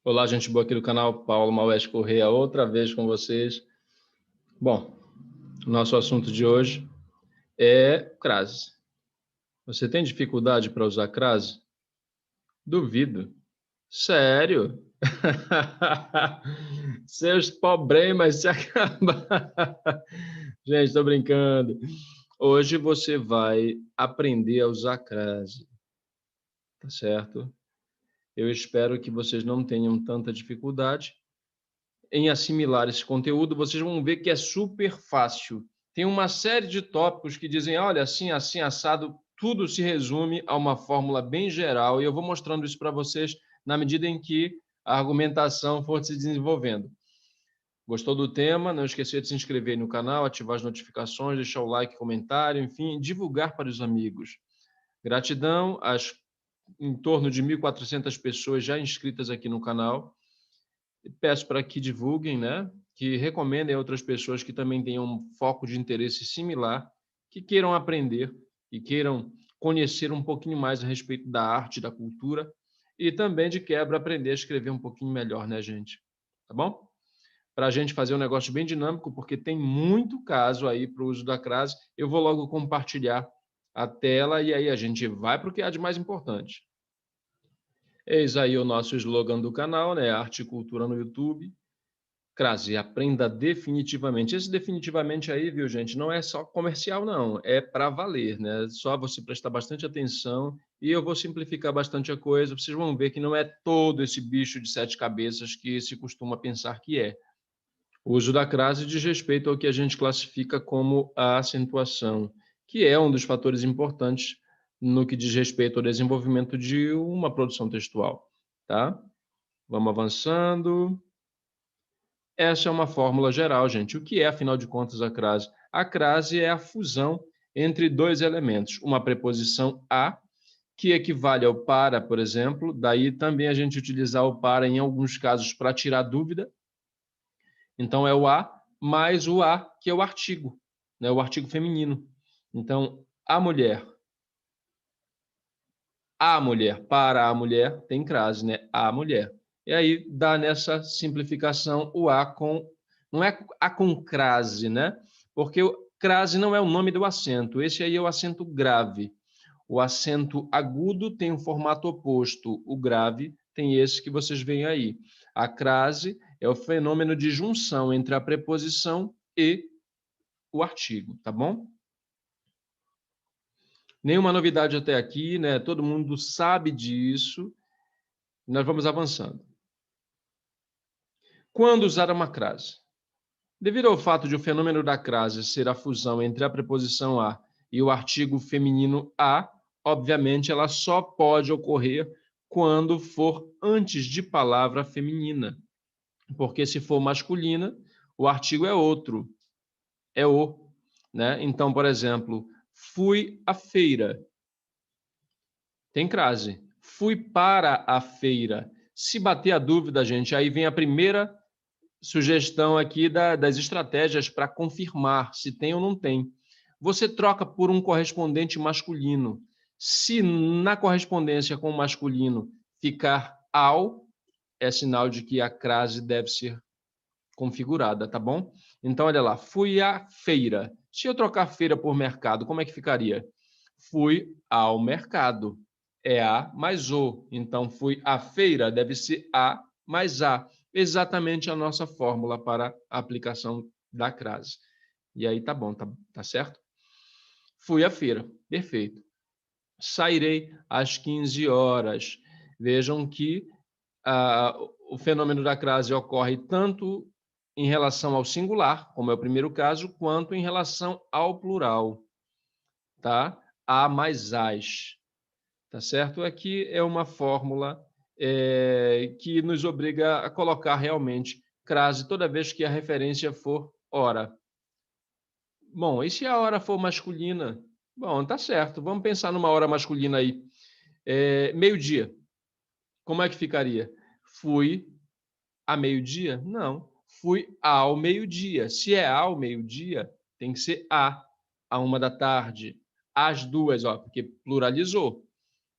Olá, gente boa aqui do canal, Paulo Maués Correia, outra vez com vocês. Bom, nosso assunto de hoje é crase. Você tem dificuldade para usar crase? Duvido. Sério? Seus problemas se acabam. Gente, estou brincando. Hoje você vai aprender a usar crase, tá certo? Eu espero que vocês não tenham tanta dificuldade em assimilar esse conteúdo. Vocês vão ver que é super fácil. Tem uma série de tópicos que dizem, olha, assim, assim, assado, tudo se resume a uma fórmula bem geral, e eu vou mostrando isso para vocês na medida em que a argumentação for se desenvolvendo. Gostou do tema? Não esqueça de se inscrever no canal, ativar as notificações, deixar o like, comentário, enfim, divulgar para os amigos. Gratidão às em torno de 1.400 pessoas já inscritas aqui no canal. Peço para que divulguem, né? Que recomendem a outras pessoas que também tenham um foco de interesse similar, que queiram aprender e queiram conhecer um pouquinho mais a respeito da arte, da cultura e também, de quebra, aprender a escrever um pouquinho melhor, né, gente? Tá bom? Para a gente fazer um negócio bem dinâmico, porque tem muito caso aí para o uso da crase, eu vou logo compartilhar a tela e aí a gente vai para o que há de mais importante. Eis aí o nosso slogan do canal, né? Arte e Cultura no YouTube. Crase, aprenda definitivamente. Esse definitivamente aí, viu, gente, não é só comercial, não. É para valer, né? Só você prestar bastante atenção e eu vou simplificar bastante a coisa. Vocês vão ver que não é todo esse bicho de 7 cabeças que se costuma pensar que é. O uso da crase diz respeito ao que a gente classifica como a acentuação, que é um dos fatores importantes no que diz respeito ao desenvolvimento de uma produção textual, tá? Vamos avançando. Essa é uma fórmula geral, gente. O que é, afinal de contas, a crase? A crase é a fusão entre dois elementos, uma preposição a, que equivale ao para, por exemplo, daí também a gente utilizar o para em alguns casos para tirar dúvida. Então é o a mais o a, que é o artigo, né? O artigo feminino. Então, a mulher, para a mulher, tem crase, né? A mulher. E aí dá nessa simplificação o a com. Não é a com crase, né? Porque o crase não é o nome do acento. Esse aí é o acento grave. O acento agudo tem um formato oposto. O grave tem esse que vocês veem aí. A crase é o fenômeno de junção entre a preposição e o artigo, tá bom? Nenhuma novidade até aqui, né? Todo mundo sabe disso. Nós vamos avançando. Quando usar uma crase? Devido ao fato de o fenômeno da crase ser a fusão entre a preposição a e o artigo feminino a, obviamente ela só pode ocorrer quando for antes de palavra feminina. Porque se for masculina, o artigo é outro, é o, né? Então, por exemplo, fui à feira. Tem crase. Fui para a feira. Se bater a dúvida, gente, aí vem a primeira sugestão aqui das estratégias para confirmar se tem ou não tem. Você troca por um correspondente masculino. Se na correspondência com o masculino ficar ao, é sinal de que a crase deve ser configurada, tá bom? Então, olha lá, fui à feira. Se eu trocar feira por mercado, como é que ficaria? Fui ao mercado. É a mais o. Então, fui à feira, deve ser a mais a. Exatamente a nossa fórmula para a aplicação da crase. E aí tá bom, tá certo? Fui à feira, perfeito. Sairei às 15 horas. Vejam que o fenômeno da crase ocorre tanto em relação ao singular, como é o primeiro caso, quanto em relação ao plural, tá? A mais as, tá certo? Aqui é uma fórmula que nos obriga a colocar realmente crase toda vez que a referência for hora. Bom, e se a hora for masculina? Bom, tá certo. Vamos pensar numa hora masculina aí. Meio-dia. Como é que ficaria? Fui a meio-dia? Não. Fui ao meio-dia. Se é ao meio-dia, tem que ser a 1 da tarde, às 2, ó, porque pluralizou,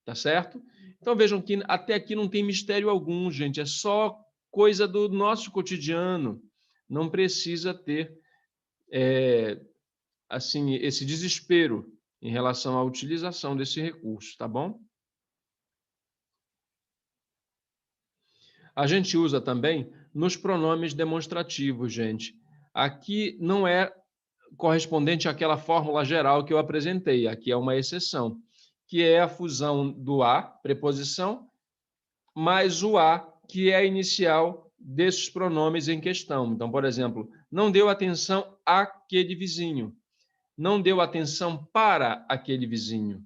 tá certo? Então, vejam que até aqui não tem mistério algum, gente. É só coisa do nosso cotidiano. Não precisa ter assim esse desespero em relação à utilização desse recurso, tá bom? A gente usa também nos pronomes demonstrativos, gente. Aqui não é correspondente àquela fórmula geral que eu apresentei. Aqui é uma exceção, que é a fusão do a, preposição, mais o a, que é a inicial desses pronomes em questão. Então, por exemplo, não deu atenção àquele vizinho. Não deu atenção para aquele vizinho.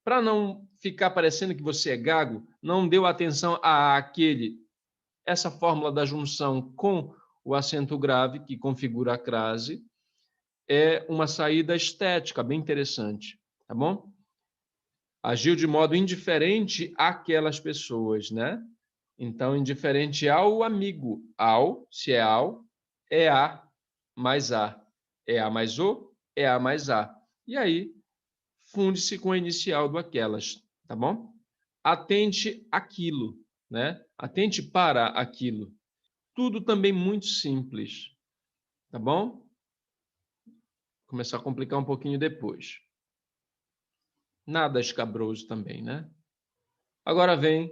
Para não ficar parecendo que você é gago, não deu atenção a aquele. Essa fórmula da junção com o acento grave, que configura a crase, é uma saída estética bem interessante, tá bom? Agiu de modo indiferente àquelas pessoas, né? Então, indiferente ao amigo. Ao, se é ao, é a mais a. É a mais o, é a mais a. E aí, funde-se com a inicial do aquelas, tá bom? Atente àquilo, né? Atente para aquilo. Tudo também muito simples, tá bom? Começar a complicar um pouquinho depois. Nada escabroso também, né? Agora vem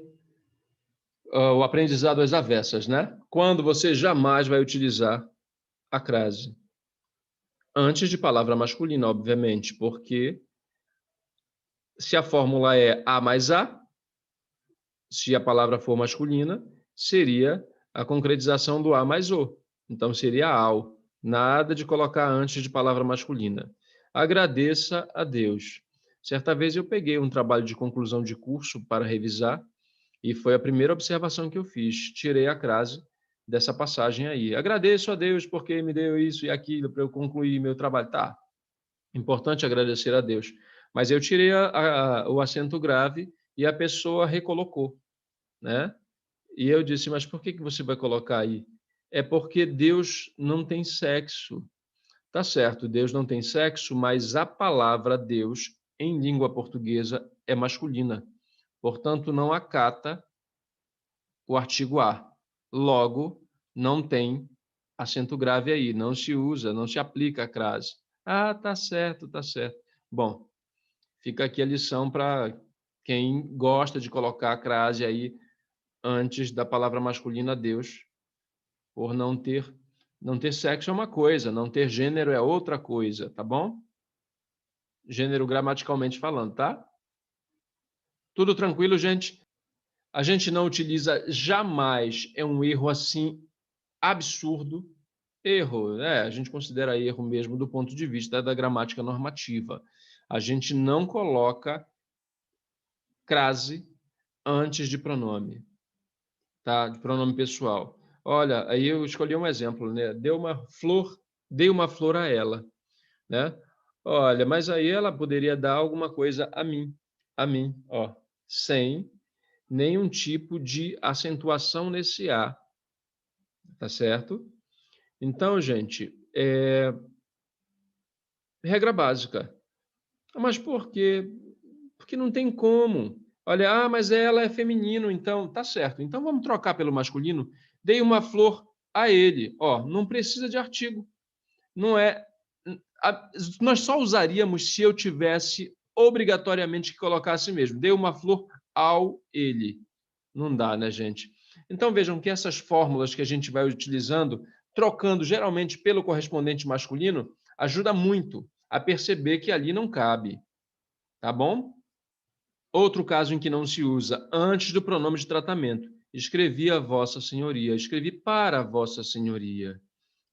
o aprendizado às avessas, né? Quando você jamais vai utilizar a crase. Antes de palavra masculina, obviamente, porque se a fórmula é a mais a, se a palavra for masculina, seria a concretização do a mais o. Então, seria ao. Nada de colocar antes de palavra masculina. Agradeça a Deus. Certa vez eu peguei um trabalho de conclusão de curso para revisar e foi a primeira observação que eu fiz. Tirei a crase dessa passagem aí. Agradeço a Deus porque me deu isso e aquilo para eu concluir meu trabalho. Tá, importante agradecer a Deus. Mas eu tirei o acento grave e a pessoa recolocou, né? E eu disse, mas por que você vai colocar aí? É porque Deus não tem sexo. Tá certo, Deus não tem sexo, mas a palavra Deus, em língua portuguesa, é masculina. Portanto, não acata o artigo a. Logo, não tem acento grave aí, não se usa, não se aplica a crase. Ah, tá certo, tá certo. Bom, fica aqui a lição para quem gosta de colocar a crase aí antes da palavra masculina Deus, por não ter sexo é uma coisa, não ter gênero é outra coisa, tá bom? Gênero gramaticalmente falando, tá? Tudo tranquilo, gente? A gente não utiliza jamais, é um erro assim absurdo. Erro, né? A gente considera erro mesmo do ponto de vista da gramática normativa. A gente não coloca crase antes de pronome, tá? De pronome pessoal. Olha, aí eu escolhi um exemplo, né? Dei uma flor a ela, né? Olha, mas aí ela poderia dar alguma coisa a mim, ó, sem nenhum tipo de acentuação nesse a, tá certo? Então, gente, regra básica. Mas por quê? Porque não tem como. Olha, mas ela é feminino, então tá certo. Então vamos trocar pelo masculino. Dei uma flor a ele. Ó, não precisa de artigo. Não é. Nós só usaríamos se eu tivesse obrigatoriamente que colocar assim mesmo. Dei uma flor ao ele. Não dá, né, gente? Então vejam que essas fórmulas que a gente vai utilizando, trocando geralmente pelo correspondente masculino, ajuda muito a perceber que ali não cabe. Tá bom? Outro caso em que não se usa antes do pronome de tratamento. Escrevi a Vossa Senhoria, escrevi para Vossa Senhoria,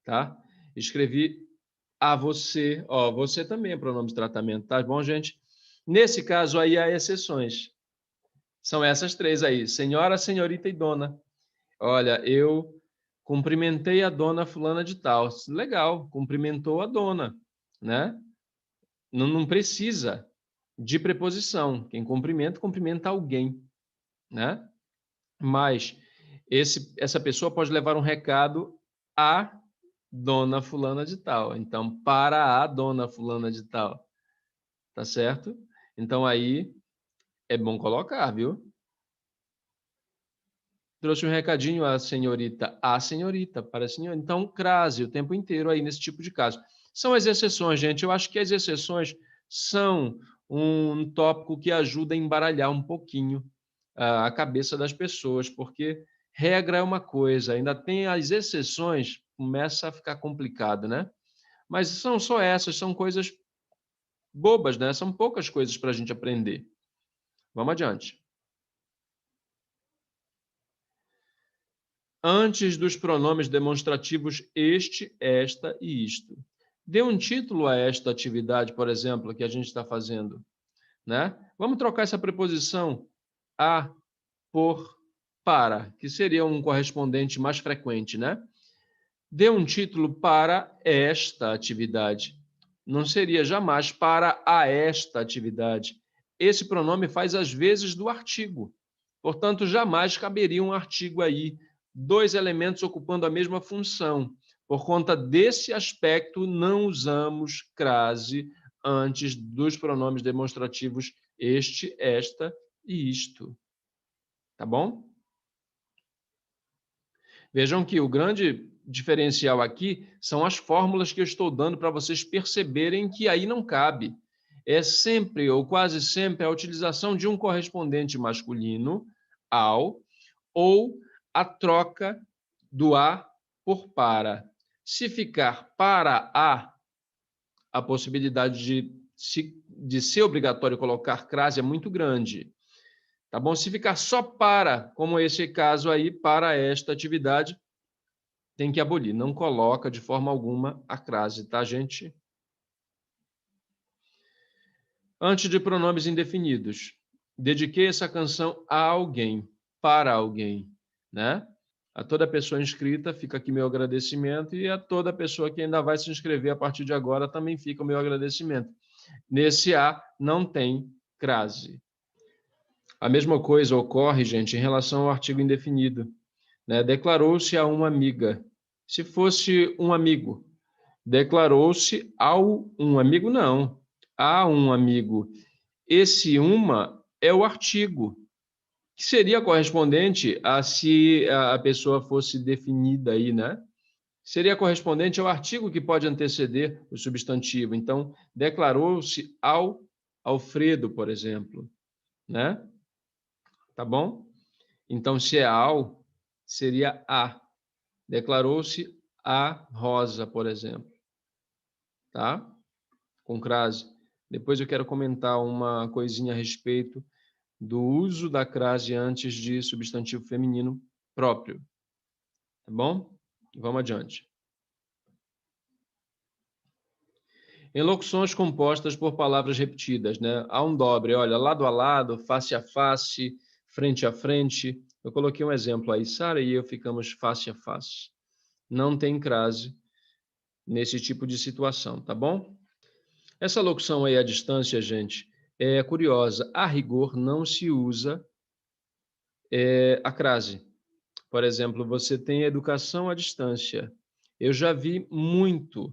tá? Escrevi a você, ó, você também é pronome de tratamento, tá bom, gente? Nesse caso aí há exceções. São essas três aí, senhora, senhorita e dona. Olha, eu cumprimentei a dona fulana de tal. Legal, cumprimentou a dona, né? Não precisa de preposição. Quem cumprimenta, cumprimenta alguém, né? Mas essa pessoa pode levar um recado à dona fulana de tal. Então, para a dona fulana de tal, tá certo? Então aí é bom colocar, viu? Trouxe um recadinho à senhorita. A senhorita, para a senhora. Então, crase o tempo inteiro aí nesse tipo de caso. São as exceções, gente. Eu acho que as exceções são um tópico que ajuda a embaralhar um pouquinho a cabeça das pessoas, porque regra é uma coisa, ainda tem as exceções, começa a ficar complicado, né? Mas são só essas, são coisas bobas, né? São poucas coisas para a gente aprender. Vamos adiante. Antes dos pronomes demonstrativos este, esta e isto. Dê um título a esta atividade, por exemplo, que a gente está fazendo, né? Vamos trocar essa preposição a por para, que seria um correspondente mais frequente, né? Dê um título para esta atividade. Não seria jamais para a esta atividade. Esse pronome faz as vezes do artigo. Portanto, jamais caberia um artigo aí, dois elementos ocupando a mesma função. Por conta desse aspecto, não usamos crase antes dos pronomes demonstrativos este, esta e isto. Tá bom? Vejam que o grande diferencial aqui são as fórmulas que eu estou dando para vocês perceberem que aí não cabe. É sempre ou quase sempre a utilização de um correspondente masculino ao ou a troca do a por para. Se ficar para a possibilidade de ser obrigatório colocar crase é muito grande. Tá bom? Se ficar só para, como esse caso aí, para esta atividade, tem que abolir. Não coloca de forma alguma a crase, tá, gente? Antes de pronomes indefinidos, dediquei essa canção a alguém, para alguém, né? A toda pessoa inscrita, fica aqui meu agradecimento, e a toda pessoa que ainda vai se inscrever a partir de agora, também fica o meu agradecimento. Nesse A não tem crase. A mesma coisa ocorre, gente, em relação ao artigo indefinido, né? Declarou-se a uma amiga. Se fosse um amigo, declarou-se ao um amigo, não. A um amigo. Esse uma é o artigo, que seria correspondente a se a pessoa fosse definida aí, né? Seria correspondente ao artigo que pode anteceder o substantivo. Então, declarou-se ao Alfredo, por exemplo, né? Tá bom? Então, se é ao, seria a. Declarou-se a Rosa, por exemplo, tá? Com crase. Depois eu quero comentar uma coisinha a respeito do uso da crase antes de substantivo feminino próprio, tá bom? Vamos adiante. Em locuções compostas por palavras repetidas, né? Há um dobre, olha, lado a lado, face a face, frente a frente. Eu coloquei um exemplo aí, Sara e eu ficamos face a face. Não tem crase nesse tipo de situação, tá bom? Essa locução aí à distância, gente, é curiosa. A rigor não se usa a crase. Por exemplo, você tem educação à distância. Eu já vi muito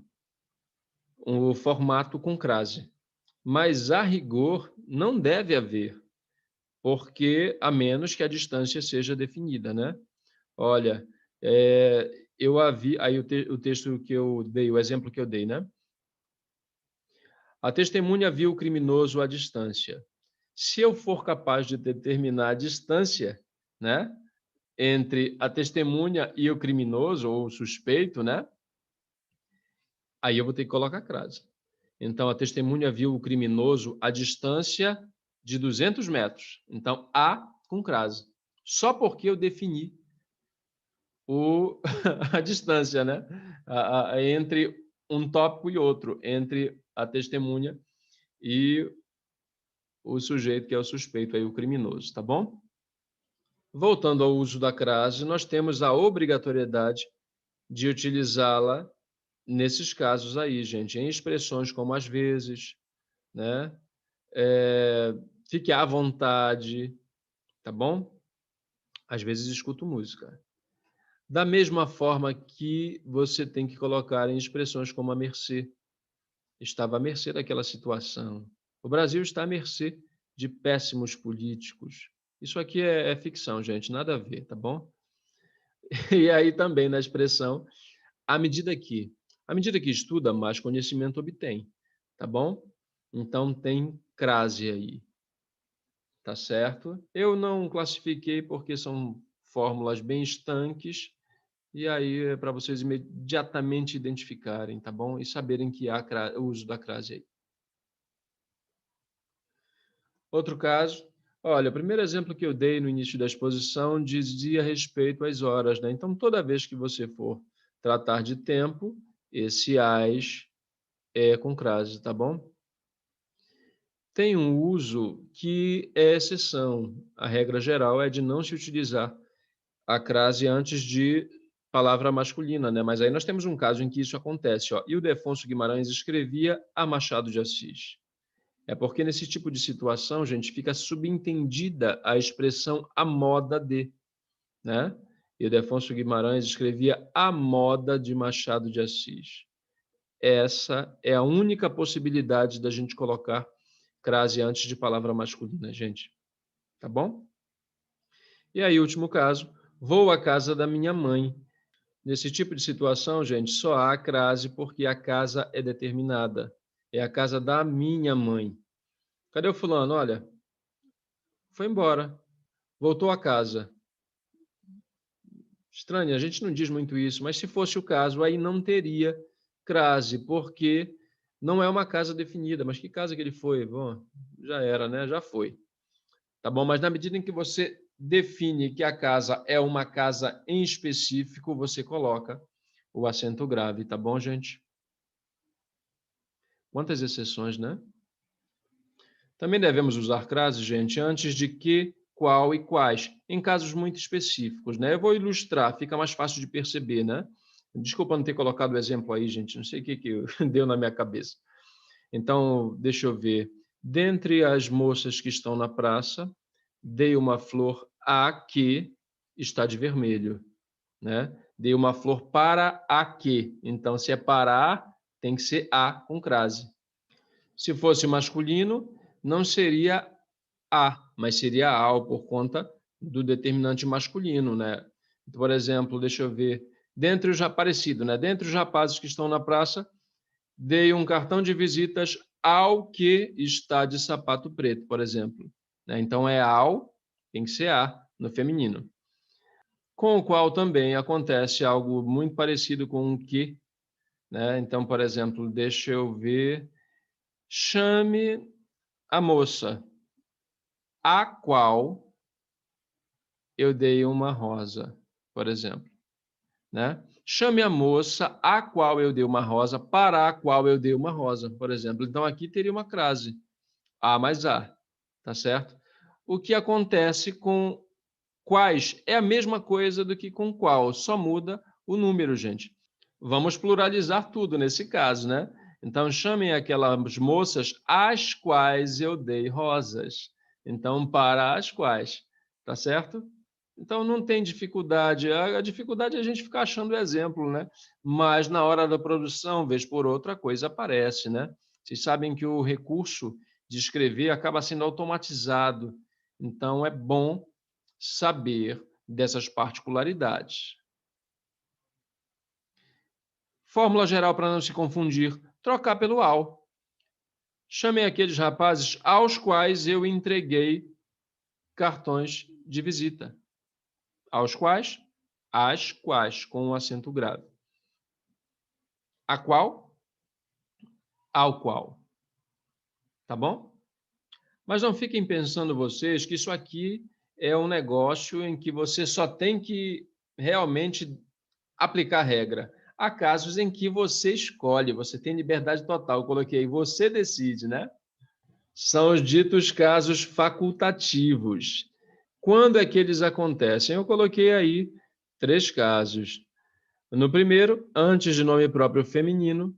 o formato com crase, mas a rigor não deve haver, porque a menos que a distância seja definida, né? Olha, eu havia aí o texto que eu dei, o exemplo que eu dei, né? A testemunha viu o criminoso à distância. Se eu for capaz de determinar a distância, né, entre a testemunha e o criminoso ou o suspeito, né, aí eu vou ter que colocar crase. Então, a testemunha viu o criminoso à distância de 200 metros. Então, A com crase. Só porque eu defini a distância, né, entre um tópico e outro, entre a testemunha e o sujeito que é o suspeito, aí, o criminoso, tá bom? Voltando ao uso da crase, nós temos a obrigatoriedade de utilizá-la nesses casos aí, gente, em expressões como às vezes, né? Fique à vontade, tá bom? Às vezes escuto música. Da mesma forma que você tem que colocar em expressões como à mercê. Estava à mercê daquela situação. O Brasil está à mercê de péssimos políticos. Isso aqui é ficção, gente, nada a ver, tá bom? E aí também na expressão, à medida que. À medida que estuda, mais conhecimento obtém, tá bom? Então tem crase aí, tá certo? Eu não classifiquei porque são fórmulas bem estanques, e aí é para vocês imediatamente identificarem, tá bom? E saberem que há o uso da crase aí. Outro caso, olha, o primeiro exemplo que eu dei no início da exposição dizia respeito às horas, né? Então, toda vez que você for tratar de tempo, esse às é com crase, tá bom? Tem um uso que é exceção. A regra geral é de não se utilizar a crase antes de palavra masculina, né? Mas aí nós temos um caso em que isso acontece, ó. Ildefonso Guimarães escrevia a Machado de Assis. É porque nesse tipo de situação, gente, fica subentendida a expressão a moda de, né? Ildefonso Guimarães escrevia a moda de Machado de Assis. Essa é a única possibilidade da gente colocar crase antes de palavra masculina, gente. Tá bom? E aí, último caso, vou à casa da minha mãe. Nesse tipo de situação, gente, só há crase porque a casa é determinada. É a casa da minha mãe. Cadê o fulano? Olha, foi embora, voltou a casa. Estranho, a gente não diz muito isso, mas se fosse o caso, aí não teria crase, porque não é uma casa definida. Mas que casa que ele foi? Bom, já era, né? Já foi. Tá bom? Mas na medida em que você define que a casa é uma casa em específico, você coloca o acento grave, tá bom, gente? Quantas exceções, né? Também devemos usar crase, gente, antes de que, qual e quais, em casos muito específicos, né? Eu vou ilustrar, fica mais fácil de perceber, né? Desculpa não ter colocado o exemplo aí, gente, não sei o que deu na minha cabeça. Então, deixa eu ver. Dentre as moças que estão na praça, dei uma flor a que está de vermelho, né? Dei uma flor para a que. Então, se é para a, tem que ser a com crase. Se fosse masculino, não seria a, mas seria ao por conta do determinante masculino, né? Por exemplo, deixa eu ver, dentre os parecido, né? Dentre os rapazes que estão na praça, dei um cartão de visitas ao que está de sapato preto, por exemplo, né? Então é ao, tem que ser a no feminino. Com o qual também acontece algo muito parecido com o que, né? Então, por exemplo, deixa eu ver, chame a moça a qual eu dei uma rosa, por exemplo, né? Chame a moça a qual eu dei uma rosa, para a qual eu dei uma rosa, por exemplo. Então, aqui teria uma crase, A mais A, tá certo? O que acontece com quais é a mesma coisa do que com qual, só muda o número, gente. Vamos pluralizar tudo nesse caso, né? Então, chamem aquelas moças às quais eu dei rosas. Então, para as quais, tá certo? Então, não tem dificuldade. A dificuldade é a gente ficar achando exemplo, né? Mas, na hora da produção, vez por outra, a coisa aparece, né? Vocês sabem que o recurso de escrever acaba sendo automatizado. Então, é bom saber dessas particularidades. Fórmula geral para não se confundir, trocar pelo ao. Chamei aqueles rapazes aos quais eu entreguei cartões de visita. Aos quais? As quais, com um acento grave. A qual? Ao qual. Tá bom? Mas não fiquem pensando vocês que isso aqui é um negócio em que você só tem que realmente aplicar regra. Há casos em que você escolhe, você tem liberdade total. Eu coloquei, você decide, né? São os ditos casos facultativos. Quando é que eles acontecem? Eu coloquei aí 3 casos. No primeiro, antes de nome próprio feminino,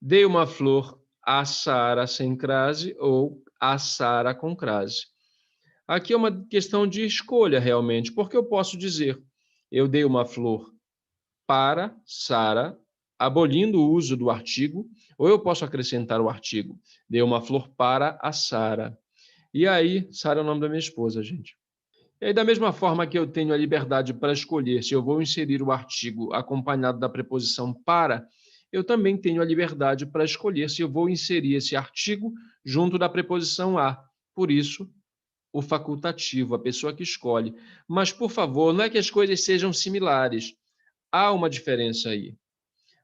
dei uma flor a Sara sem crase ou a Sara com crase. Aqui é uma questão de escolha, realmente, porque eu posso dizer, eu dei uma flor para Sara, abolindo o uso do artigo, ou eu posso acrescentar o artigo, dei uma flor para a Sara. E aí, Sara é o nome da minha esposa, gente. E aí, da mesma forma que eu tenho a liberdade para escolher se eu vou inserir o artigo acompanhado da preposição para, eu também tenho a liberdade para escolher se eu vou inserir esse artigo junto da preposição a. Por isso, o facultativo, a pessoa que escolhe. Mas, por favor, não é que as coisas sejam similares. Há uma diferença aí.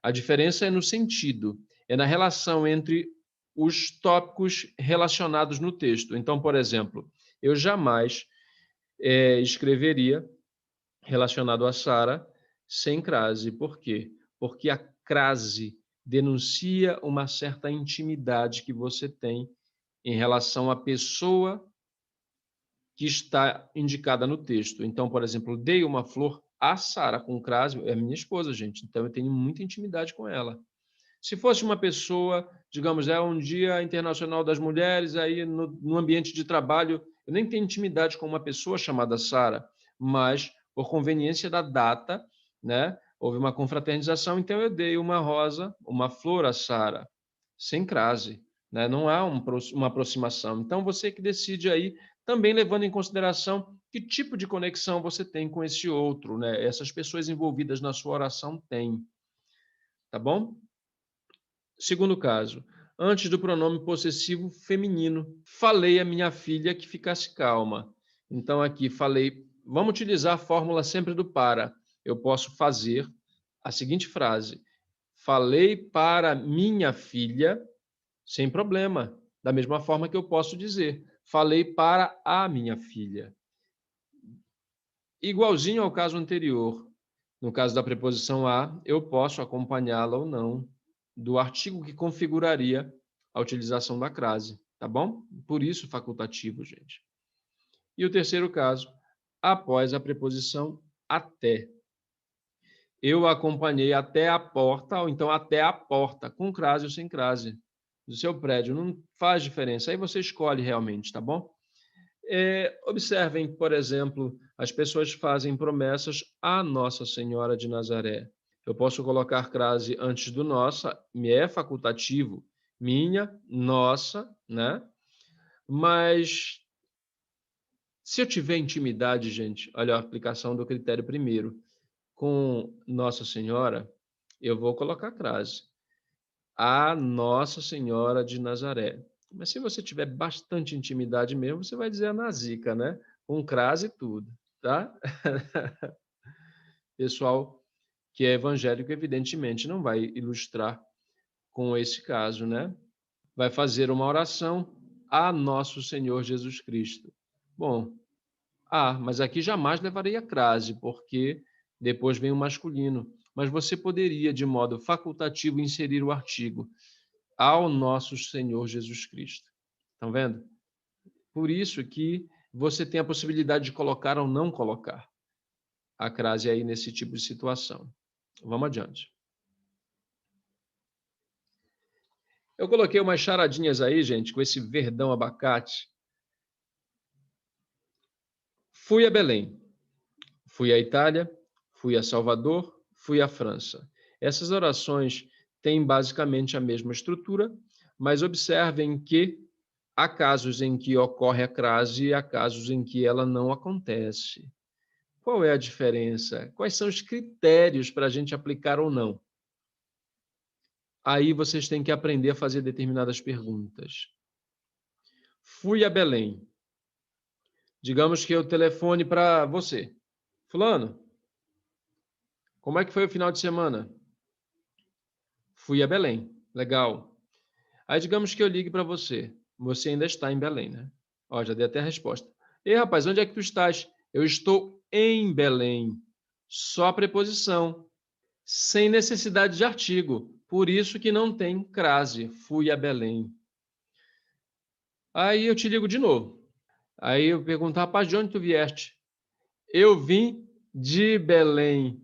A diferença é no sentido, é na relação entre os tópicos relacionados no texto. Então, por exemplo, eu jamais escreveria relacionado a Sara sem crase. Por quê? Porque a crase denuncia uma certa intimidade que você tem em relação à pessoa que está indicada no texto. Então, por exemplo, dei uma flor a Sara com crase, é minha esposa, gente, então eu tenho muita intimidade com ela. Se fosse uma pessoa, digamos, é um Dia Internacional das Mulheres, aí no ambiente de trabalho, eu nem tenho intimidade com uma pessoa chamada Sara, mas por conveniência da data, né, houve uma confraternização, então eu dei uma rosa, uma flor a Sara, sem crase, né? Não há uma aproximação. Então você que decide aí, também levando em consideração que tipo de conexão você tem com esse outro, né? Essas pessoas envolvidas na sua oração têm, tá bom? Segundo caso, antes do pronome possessivo feminino, falei à minha filha que ficasse calma. Então, aqui falei, vamos utilizar a fórmula sempre do para. Eu posso fazer a seguinte frase: falei para minha filha, sem problema. Da mesma forma que eu posso dizer, falei para a minha filha. Igualzinho ao caso anterior. No caso da preposição a, eu posso acompanhá-la ou não do artigo que configuraria a utilização da crase, tá bom? Por isso, facultativo, gente. E o terceiro caso, após a preposição até. Eu acompanhei até a porta, ou então até a porta, com crase ou sem crase, do seu prédio. Não faz diferença. Aí você escolhe realmente, tá bom? Observem, por exemplo, as pessoas fazem promessas à Nossa Senhora de Nazaré. Eu posso colocar crase antes do nossa, me é facultativo, minha, nossa, né? Mas se eu tiver intimidade, gente, olha a aplicação do critério primeiro, com Nossa Senhora, eu vou colocar crase. A Nossa Senhora de Nazaré. Mas se você tiver bastante intimidade mesmo, você vai dizer a Nazica, né? Com crase e tudo, tá? Pessoal que é evangélico, evidentemente, não vai ilustrar com esse caso, né? Vai fazer uma oração a nosso Senhor Jesus Cristo. Bom, mas aqui jamais levaria crase, porque depois vem o masculino. Mas você poderia, de modo facultativo, inserir o artigo ao nosso Senhor Jesus Cristo. Estão vendo? Por isso que você tem a possibilidade de colocar ou não colocar a crase aí nesse tipo de situação. Vamos adiante. Eu coloquei umas charadinhas aí, gente, com esse verdão abacate. Fui a Belém, fui à Itália, fui a Salvador, fui à França. Essas orações têm basicamente a mesma estrutura, mas observem que há casos em que ocorre a crase e há casos em que ela não acontece. Qual é a diferença? Quais são os critérios para a gente aplicar ou não? Aí vocês têm que aprender a fazer determinadas perguntas. Fui a Belém. Digamos que eu telefone para você. Fulano, como é que foi o final de semana? Fui a Belém. Legal. Aí digamos que eu ligue para você. Você ainda está em Belém, né? Ó, já dei até a resposta. Ei, rapaz, onde é que tu estás? Eu estou em Belém. Só a preposição, sem necessidade de artigo. Por isso que não tem crase. Fui a Belém. Aí eu te ligo de novo. Aí eu pergunto, rapaz, de onde tu vieste? Eu vim de Belém.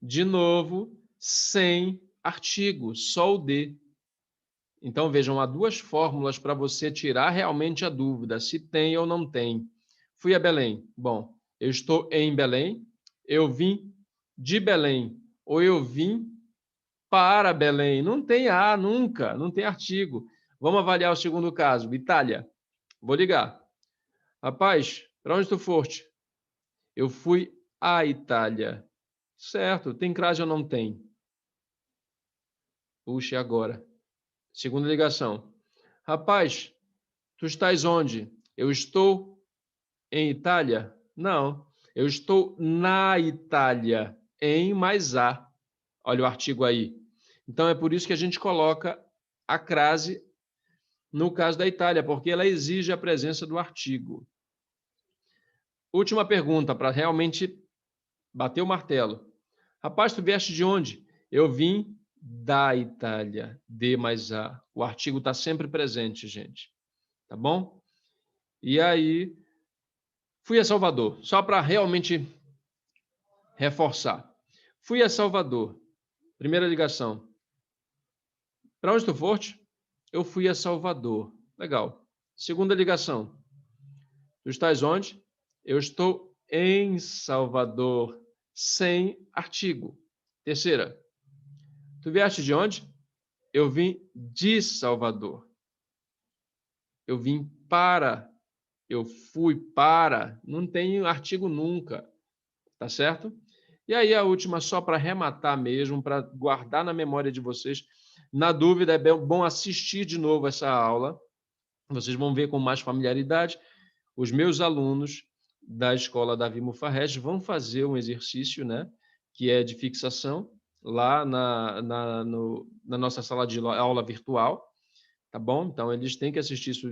De novo, sem artigo, só o de. Então, vejam, há duas fórmulas para você tirar realmente a dúvida, se tem ou não tem. Fui a Belém. Bom, eu estou em Belém, eu vim de Belém, ou eu vim para Belém. Não tem A nunca, não tem artigo. Vamos avaliar o segundo caso. Itália. Vou ligar. Rapaz, para onde tu foste? Eu fui à Itália. Certo. Tem crase ou não tem? Puxa, e agora? Segunda ligação. Rapaz, tu estás onde? Eu estou em Itália? Não. Eu estou na Itália. Em mais a. Olha o artigo aí. Então, é por isso que a gente coloca a crase no caso da Itália, porque ela exige a presença do artigo. Última pergunta, para realmente bater o martelo. Rapaz, tu vieste de onde? Eu vim da Itália. D mais A. O artigo está sempre presente, gente. Tá bom? E aí, fui a Salvador, só para realmente reforçar. Fui a Salvador. Primeira ligação. Para onde tu foste? Eu fui a Salvador. Legal. Segunda ligação. Tu estás onde? Eu estou em Salvador. Sem artigo. Terceira. Tu vieste de onde? Eu vim de Salvador. Eu vim para. Eu fui para. Não tem artigo nunca. Tá certo? E aí a última, só para arrematar mesmo, para guardar na memória de vocês. Na dúvida, é bom assistir de novo essa aula. Vocês vão ver com mais familiaridade. Os meus alunos da escola Davi Mufarrege vão fazer um exercício, né, que é de fixação, lá na nossa sala de aula virtual, tá bom? Então, eles têm que assistir isso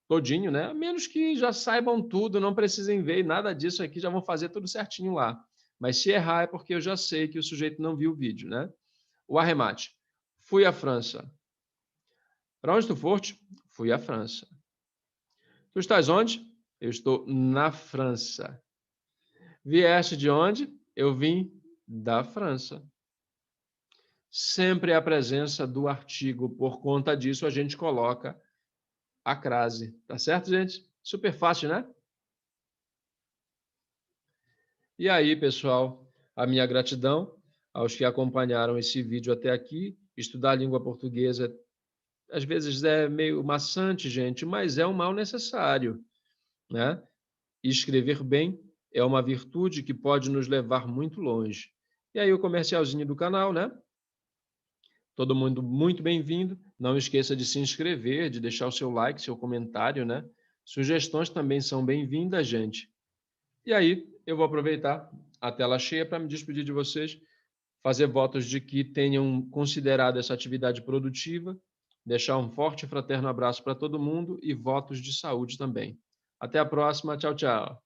todinho, né? A menos que já saibam tudo, não precisem ver nada disso aqui, já vão fazer tudo certinho lá. Mas se errar é porque eu já sei que o sujeito não viu o vídeo, né? O arremate. Fui à França. Para onde tu foste? Fui à França. Tu estás onde? Eu estou na França. Vieste de onde? Eu vim da França. Sempre a presença do artigo. Por conta disso, a gente coloca a crase. Tá certo, gente? Super fácil, né? E aí, pessoal, a minha gratidão aos que acompanharam esse vídeo até aqui. Estudar a língua portuguesa às vezes é meio maçante, gente, mas é um mal necessário, né? E escrever bem é uma virtude que pode nos levar muito longe. E aí o comercialzinho do canal, né? Todo mundo muito bem-vindo. Não esqueça de se inscrever, de deixar o seu like, seu comentário, né? Sugestões também são bem-vindas, gente. E aí, eu vou aproveitar a tela cheia para me despedir de vocês, fazer votos de que tenham considerado essa atividade produtiva, deixar um forte e fraterno abraço para todo mundo e votos de saúde também. Até a próxima. Tchau, tchau.